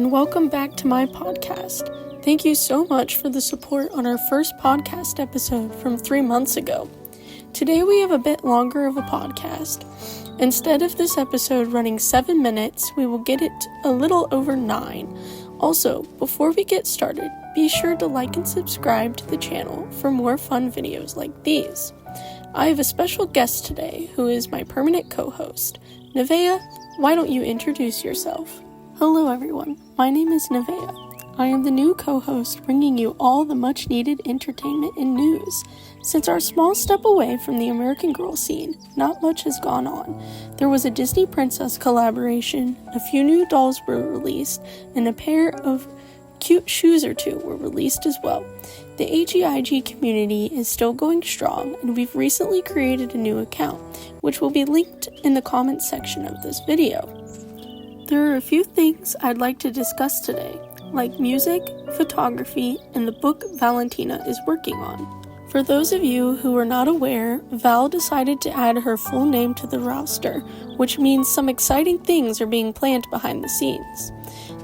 and welcome back to my podcast. Thank you so much for the support on our first podcast episode from 3 months ago. Today we have a bit longer of a podcast. Instead of this episode running 7 minutes, we will get it a little over 9. Also, before we get started, be sure to like and subscribe to the channel for more fun videos like these. I have a special guest today who is my permanent co-host. Nevaeh, why don't you introduce yourself? Hello everyone, my name is Nevaeh. I am the new co-host bringing you all the much needed entertainment and news. Since our small step away from the American Girl scene, not much has gone on. There was a Disney Princess collaboration, a few new dolls were released, and a pair of cute shoes or two were released as well. The AGIG community is still going strong, and we've recently created a new account, which will be linked in the comments section of this video. There are a few things I'd like to discuss today, like music, photography, and the book Valentina is working on. For those of you who are not aware, Val decided to add her full name to the roster, which means some exciting things are being planned behind the scenes.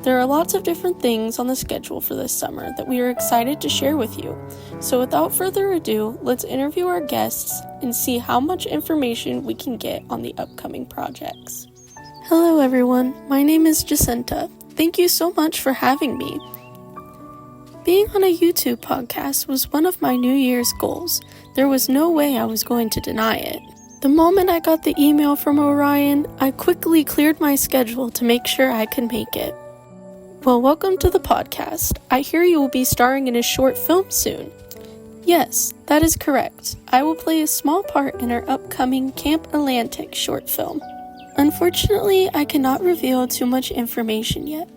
There are lots of different things on the schedule for this summer that we are excited to share with you. So without further ado, let's interview our guests and see how much information we can get on the upcoming projects. Hello everyone, my name is Jacinta. Thank you so much for having me. Being on a YouTube podcast was one of my New Year's goals. There was no way I was going to deny it. The moment I got the email from Orion, I quickly cleared my schedule to make sure I could make it. Well, welcome to the podcast. I hear you will be starring in a short film soon. Yes, that is correct. I will play a small part in our upcoming Camp Atlantic short film. Unfortunately, I cannot reveal too much information yet,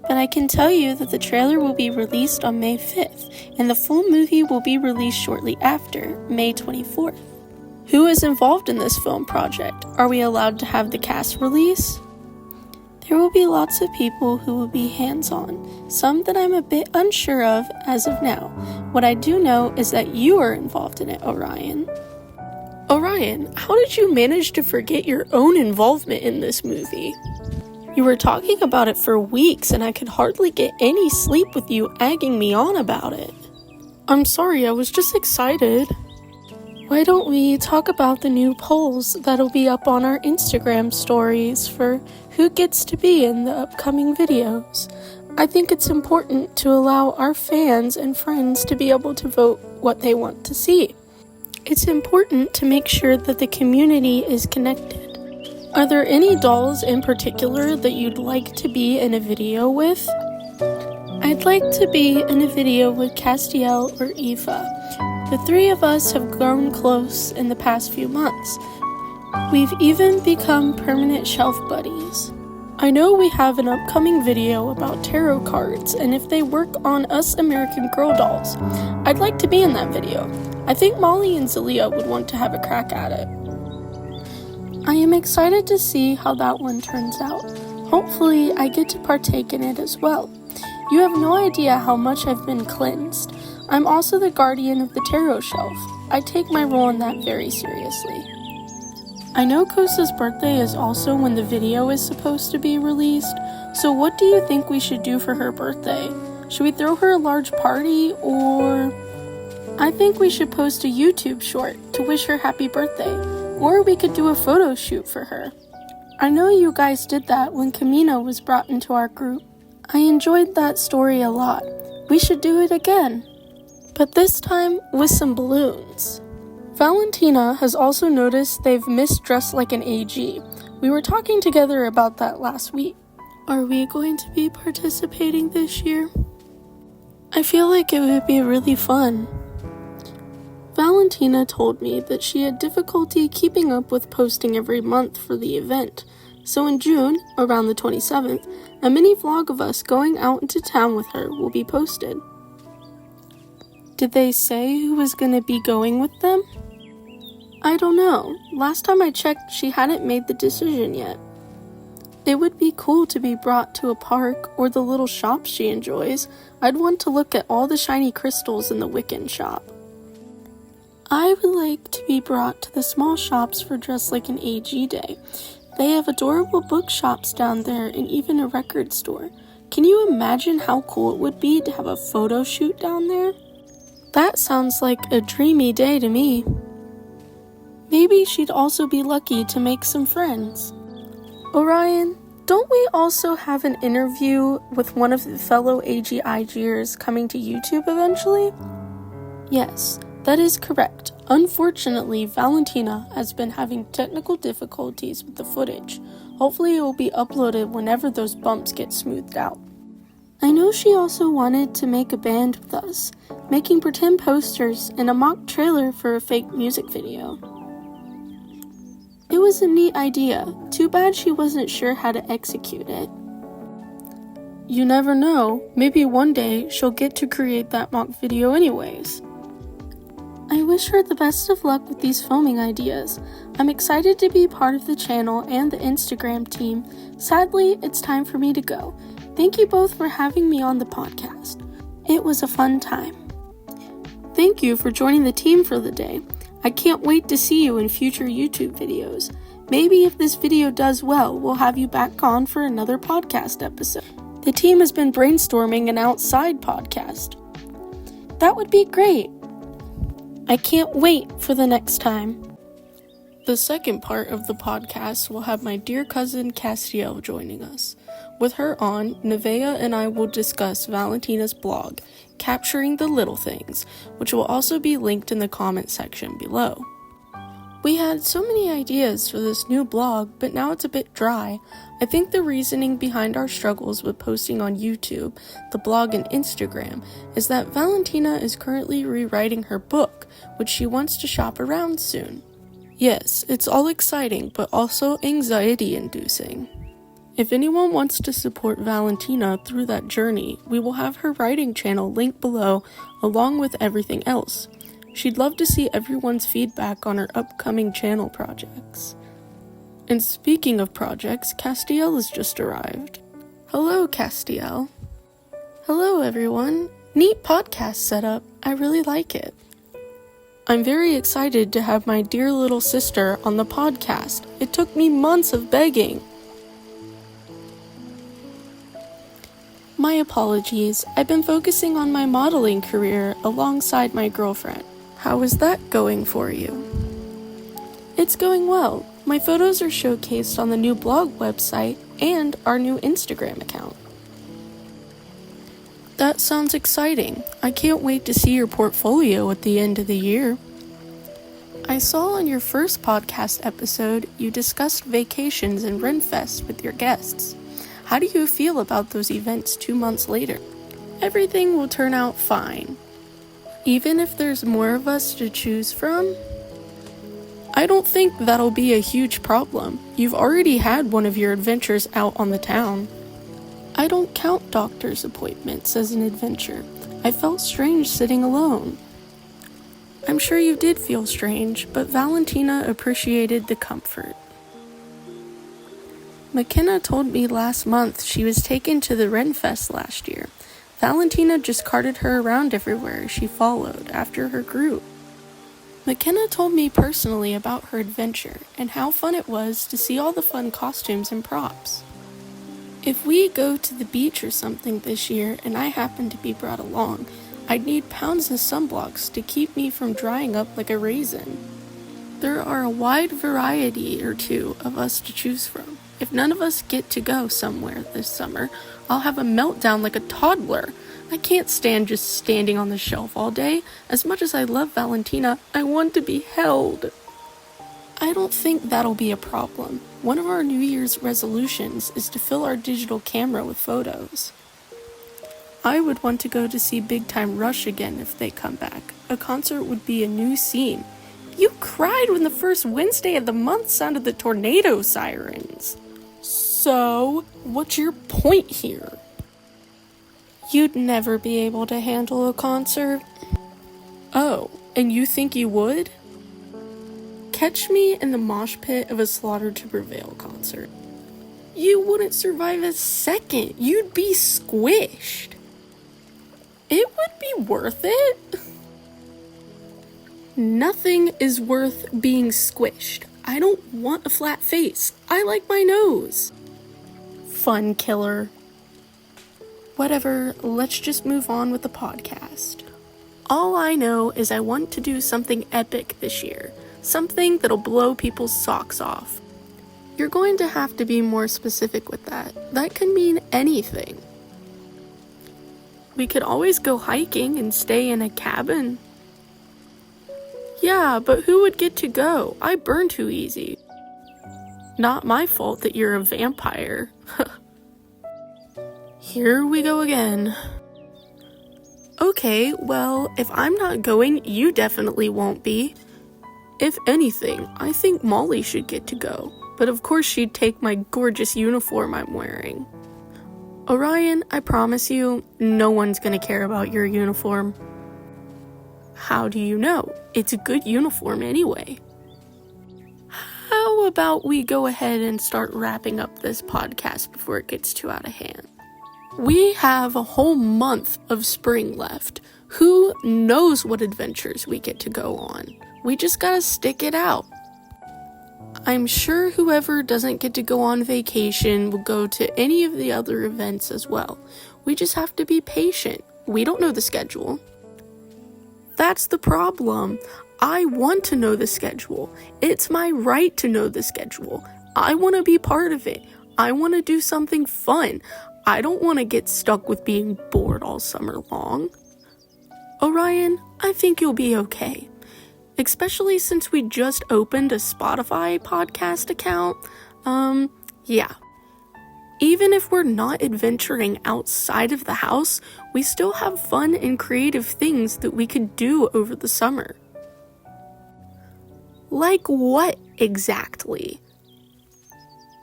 but I can tell you that the trailer will be released on May 5th, and the full movie will be released shortly after, May 24th. Who is involved in this film project? Are we allowed to have the cast release? There will be lots of people who will be hands-on, some that I'm a bit unsure of as of now. What I do know is that you are involved in it, Orion. Orion, how did you manage to forget your own involvement in this movie? You were talking about it for weeks and I could hardly get any sleep with you egging me on about it. I'm sorry, I was just excited. Why don't we talk about the new polls that'll be up on our Instagram stories for who gets to be in the upcoming videos? I think it's important to allow our fans and friends to be able to vote what they want to see. It's important to make sure that the community is connected. Are there any dolls in particular that you'd like to be in a video with? I'd like to be in a video with Castiel or Eva. The three of us have grown close in the past few months. We've even become permanent shelf buddies. I know we have an upcoming video about tarot cards, and if they work on us American Girl dolls, I'd like to be in that video. I think Molly and Zelia would want to have a crack at it. I am excited to see how that one turns out. Hopefully, I get to partake in it as well. You have no idea how much I've been cleansed. I'm also the guardian of the tarot shelf. I take my role in that very seriously. I know Kosa's birthday is also when the video is supposed to be released, so what do you think we should do for her birthday? Should we throw her a large party, or... I think we should post a YouTube short to wish her happy birthday, or we could do a photo shoot for her. I know you guys did that when Camino was brought into our group. I enjoyed that story a lot. We should do it again. But this time with some balloons. Valentina has also noticed they've missed Dress Like an AG. We were talking together about that last week. Are we going to be participating this year? I feel like it would be really fun. Valentina told me that she had difficulty keeping up with posting every month for the event. So in June, around the 27th, a mini vlog of us going out into town with her will be posted. Did they say who was going to be going with them? I don't know. Last time I checked, she hadn't made the decision yet. It would be cool to be brought to a park or the little shops she enjoys. I'd want to look at all the shiny crystals in the Wiccan shop. I would like to be brought to the small shops for Dress Like an AG Day. They have adorable bookshops down there and even a record store. Can you imagine how cool it would be to have a photo shoot down there? That sounds like a dreamy day to me. Maybe she'd also be lucky to make some friends. Orion, don't we also have an interview with one of the fellow AGIGers coming to YouTube eventually? Yes, that is correct. Unfortunately, Valentina has been having technical difficulties with the footage. Hopefully it will be uploaded whenever those bumps get smoothed out. I know she also wanted to make a band with us, making pretend posters and a mock trailer for a fake music video. It was a neat idea. Too bad she wasn't sure how to execute it. You never know, maybe one day she'll get to create that mock video anyways. I wish her the best of luck with these filming ideas. I'm excited to be part of the channel and the Instagram team. Sadly, it's time for me to go. Thank you both for having me on the podcast. It was a fun time. Thank you for joining the team for the day. I can't wait to see you in future YouTube videos. Maybe if this video does well, we'll have you back on for another podcast episode. The team has been brainstorming an outside podcast. That would be great. I can't wait for the next time. The second part of the podcast will have my dear cousin Castiel joining us. With her on, Nevaeh and I will discuss Valentina's blog, Capturing the Little Things, which will also be linked in the comment section below. We had so many ideas for this new blog, but now it's a bit dry. I think the reasoning behind our struggles with posting on YouTube, the blog, and Instagram is that Valentina is currently rewriting her book, which she wants to shop around soon. Yes, it's all exciting, but also anxiety-inducing. If anyone wants to support Valentina through that journey, we will have her writing channel linked below along with everything else. She'd love to see everyone's feedback on her upcoming channel projects. And speaking of projects, Castiel has just arrived. Hello, Castiel. Hello, everyone. Neat podcast setup. I really like it. I'm very excited to have my dear little sister on the podcast. It took me months of begging. My apologies. I've been focusing on my modeling career alongside my girlfriend. How is that going for you? It's going well. My photos are showcased on the new blog website and our new Instagram account. That sounds exciting. I can't wait to see your portfolio at the end of the year. I saw on your first podcast episode you discussed vacations and Renfest with your guests. How do you feel about those events 2 months later? Everything will turn out fine. Even if there's more of us to choose from? I don't think that'll be a huge problem. You've already had one of your adventures out on the town. I don't count doctor's appointments as an adventure. I felt strange sitting alone. I'm sure you did feel strange, but Valentina appreciated the comfort. McKenna told me last month she was taken to the Renfest last year. Valentina just carted her around everywhere she followed after her group. McKenna told me personally about her adventure and how fun it was to see all the fun costumes and props. If we go to the beach or something this year and I happen to be brought along, I'd need pounds of sunblocks to keep me from drying up like a raisin. There are a wide variety or two of us to choose from. If none of us get to go somewhere this summer, I'll have a meltdown like a toddler. I can't stand just standing on the shelf all day. As much as I love Valentina, I want to be held. I don't think that'll be a problem. One of our New Year's resolutions is to fill our digital camera with photos. I would want to go to see Big Time Rush again if they come back. A concert would be a new scene. You cried when the first Wednesday of the month sounded the tornado sirens. So, what's your point here? You'd never be able to handle a concert. Oh, and you think you would? Catch me in the mosh pit of a Slaughter to Prevail concert. You wouldn't survive a second. You'd be squished. It would be worth it. Nothing is worth being squished. I don't want a flat face. I like my nose. Fun killer. Whatever, let's just move on with the podcast. All I know is I want to do something epic this year. Something that'll blow people's socks off. You're going to have to be more specific with that. That can mean anything. We could always go hiking and stay in a cabin. Yeah, but who would get to go? I burn too easy. Not my fault that you're a vampire. Here we go again. Okay, well, if I'm not going, you definitely won't be. If anything, I think Molly should get to go. But of course she'd take my gorgeous uniform I'm wearing. Orion, I promise you, no one's gonna care about your uniform. How do you know? It's a good uniform anyway. How about we go ahead and start wrapping up this podcast before it gets too out of hand? We have a whole month of spring left. Who knows what adventures we get to go on? We just gotta stick it out. I'm sure whoever doesn't get to go on vacation will go to any of the other events as well. We just have to be patient. We don't know the schedule. That's the problem. I want to know the schedule. It's my right to know the schedule. I want to be part of it. I want to do something fun. I don't want to get stuck with being bored all summer long. Orion, I think you'll be okay. Especially since we just opened a Spotify podcast account. Yeah. Even if we're not adventuring outside of the house, we still have fun and creative things that we could do over the summer. Like what exactly?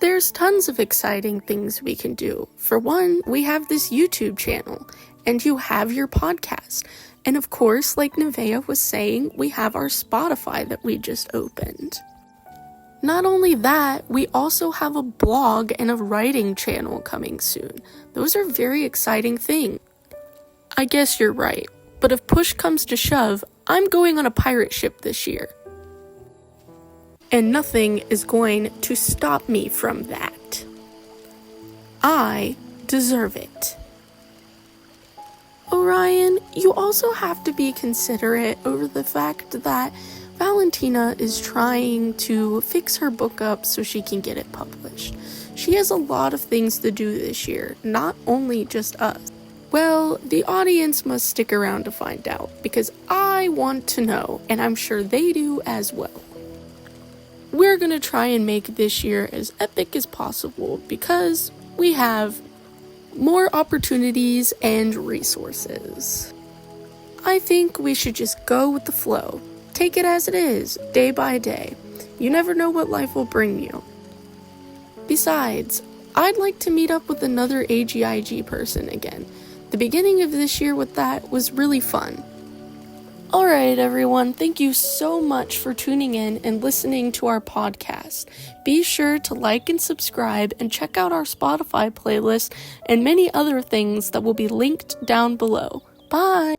There's tons of exciting things we can do. For one, we have this YouTube channel, and you have your podcast. And of course, like Nevaeh was saying, we have our Spotify that we just opened. Not only that, we also have a blog and a writing channel coming soon. Those are very exciting things. I guess you're right, but if push comes to shove, I'm going on a pirate ship this year. And nothing is going to stop me from that. I deserve it. Orion, you also have to be considerate over the fact that Valentina is trying to fix her book up so she can get it published. She has a lot of things to do this year, not only just us. Well, the audience must stick around to find out, because I want to know, and I'm sure they do as well. We're gonna try and make this year as epic as possible, because we have more opportunities and resources. I think we should just go with the flow. Take it as it is, day by day. You never know what life will bring you. Besides, I'd like to meet up with another AGIG person again. The beginning of this year with that was really fun. Alright everyone, thank you so much for tuning in and listening to our podcast. Be sure to like and subscribe and check out our Spotify playlist and many other things that will be linked down below. Bye!